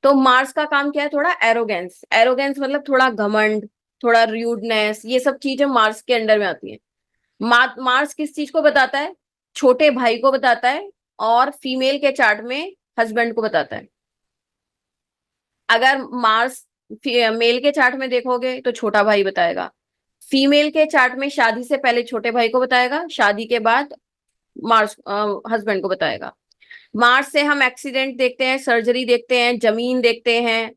तो मार्स का काम क्या है? थोड़ा एरोगेंस। एरोगेंस मतलब थोड़ा घमंड, थोड़ा रूडनेस, ये सब चीजें मार्स के अंडर में आती है। मार्स किस चीज को बताता है? छोटे भाई को बताता है, और फीमेल के चार्ट में हस्बैंड को बताता है। अगर मार्स मेल के चार्ट में देखोगे तो छोटा भाई बताएगा, फीमेल के चार्ट में शादी से पहले छोटे भाई को बताएगा, शादी के बाद मार्स हस्बैंड को बताएगा। मार्स से हम एक्सीडेंट देखते हैं, सर्जरी देखते हैं, जमीन देखते हैं।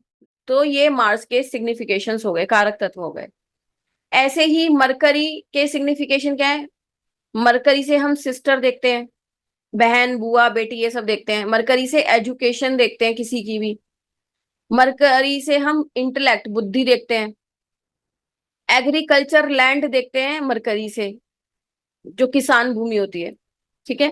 तो ये मार्स के सिग्निफिकेशंस हो गए, कारक तत्व हो गए। ऐसे ही मरकरी के सिग्निफिकेशन क्या है? मरकरी से हम सिस्टर देखते हैं, बहन, बुआ, बेटी, ये सब देखते हैं। मरकरी से एजुकेशन देखते हैं किसी की भी। मरकरी से हम इंटेलेक्ट, बुद्धि देखते हैं। एग्रीकल्चर लैंड देखते हैं मरकरी से, जो किसान भूमि होती है। ठीक है।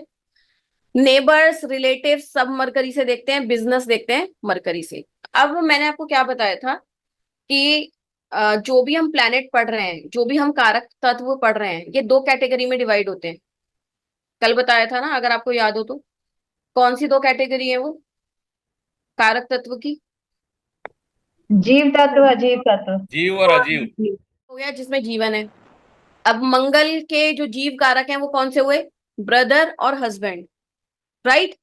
नेबर्स, रिलेटिव सब मरकरी से देखते हैं। बिजनेस देखते हैं मरकरी से। अब मैंने आपको क्या बताया था कि जो भी हम प्लैनेट पढ़ रहे हैं, जो भी हम कारक तत्व पढ़ रहे हैं, ये दो कैटेगरी में डिवाइड होते हैं। कल बताया था ना, अगर आपको याद हो तो। कौन सी दो कैटेगरी है वो कारक तत्व की? जीव तत्व अजीव तत्व। जीव और अजीव। हो गया जिसमें जीवन है। अब मंगल के जो जीव कारक हैं वो कौन से हुए? ब्रदर और हस्बैंड, राइट।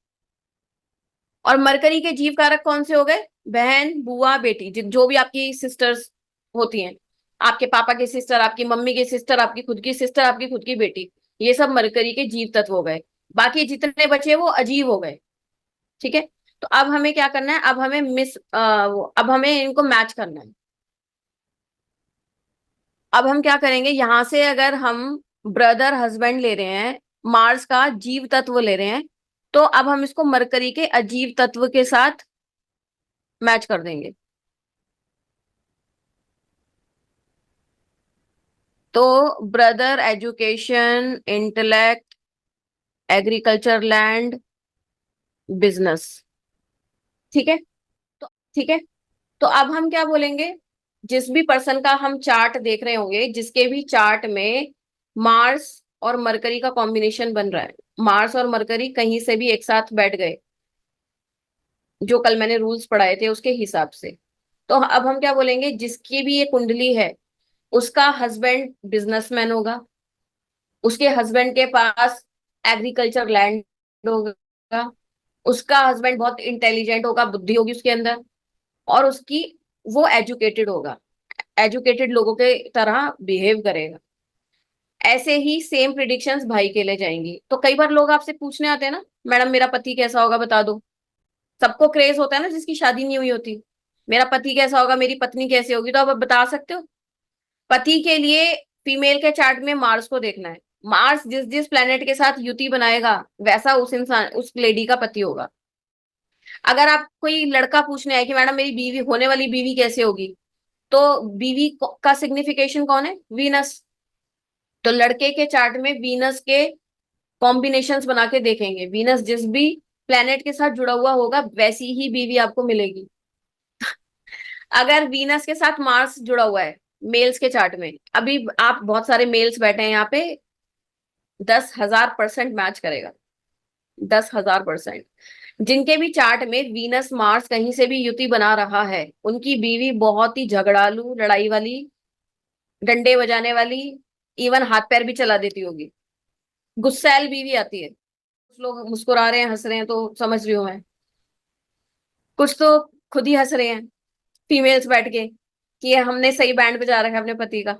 और मरकरी के जीव कारक कौन से हो गए? बहन, बुआ, बेटी, जो भी आपकी सिस्टर्स होती हैं। आपके पापा की सिस्टर, आपकी मम्मी की सिस्टर, आपकी खुद की सिस्टर, आपकी खुद की बेटी। ये सब मरकरी के जीव तत्व हो गए। बाकी जितने बचे वो अजीव हो गए। ठीक है। तो अब हमें क्या करना है? अब हमें इनको मैच करना है। अब हम क्या करेंगे, यहां से अगर हम ब्रदर हस्बैंड ले रहे हैं, मार्स का जीव तत्व ले रहे हैं, तो अब हम इसको मरकरी के अजीव तत्व के साथ मैच कर देंगे। तो brother, education, intellect, agriculture land, business. ठीक है। तो ठीक है। तो अब हम क्या बोलेंगे? जिस भी पर्सन का हम चार्ट देख रहे होंगे, जिसके भी चार्ट में मार्स और मरकरी का कॉम्बिनेशन बन रहा है, मार्स और मरकरी कहीं से भी एक साथ बैठ गए, जो कल मैंने रूल्स पढ़ाए थे उसके हिसाब से, तो अब हम क्या बोलेंगे? जिसकी भी ये कुंडली है, उसका हस्बैंड बिजनेसमैन होगा, उसके हस्बैंड के पास एग्रीकल्चर लैंड होगा, उसका हस्बैंड बहुत इंटेलिजेंट होगा, बुद्धि होगी उसके अंदर, और उसकी वो एजुकेटेड होगा, एजुकेटेड लोगों के तरह बिहेव करेगा। ऐसे ही सेम प्रिडिक्शंस भाई के लिए जाएंगी। तो कई बार लोग आपसे पूछने आते हैं ना, मैडम मेरा पति कैसा होगा बता दो। सबको क्रेज होता है ना, जिसकी शादी नहीं हुई होती, मेरा पति कैसा होगा, मेरी पत्नी कैसी होगी। तो आप बता सकते हो? पति के लिए फीमेल के चार्ट में मार्स को देखना है। मार्स जिस जिस प्लेनेट के साथ युति बनाएगा, वैसा उस इंसान, उस लेडी का पति होगा। अगर आप कोई लड़का पूछने आए कि मैडम मेरी बीवी, होने वाली बीवी कैसे होगी, तो बीवी का सिग्निफिकेशन कौन है? वीनस। तो लड़के के चार्ट में वीनस के कॉम्बिनेशंस बना के देखेंगे, वीनस जिस भी प्लेनेट के साथ जुड़ा हुआ होगा वैसी ही बीवी आपको मिलेगी। अगर वीनस के साथ मार्स जुड़ा हुआ है मेल्स के चार्ट में, अभी आप बहुत सारे मेल्स बैठे हैं यहाँ पे, 10,000% मैच करेगा। 10,000%। जिनके भी चार्ट में वीनस मार्स कहीं से भी युति बना रहा है, उनकी बीवी बहुत ही झगड़ालू, लड़ाई वाली, डंडे बजाने वाली, इवन हाथ पैर भी चला देती होगी, गुस्सैल बीवी आती है। कुछ लोग मुस्कुरा रहे हैं, हंस रहे हैं, तो समझ रही हूँ मैं। कुछ तो खुद ही हंस रहे हैं, फीमेल्स बैठ के, कि ये हमने सही बैंड बजा रखा है अपने पति का।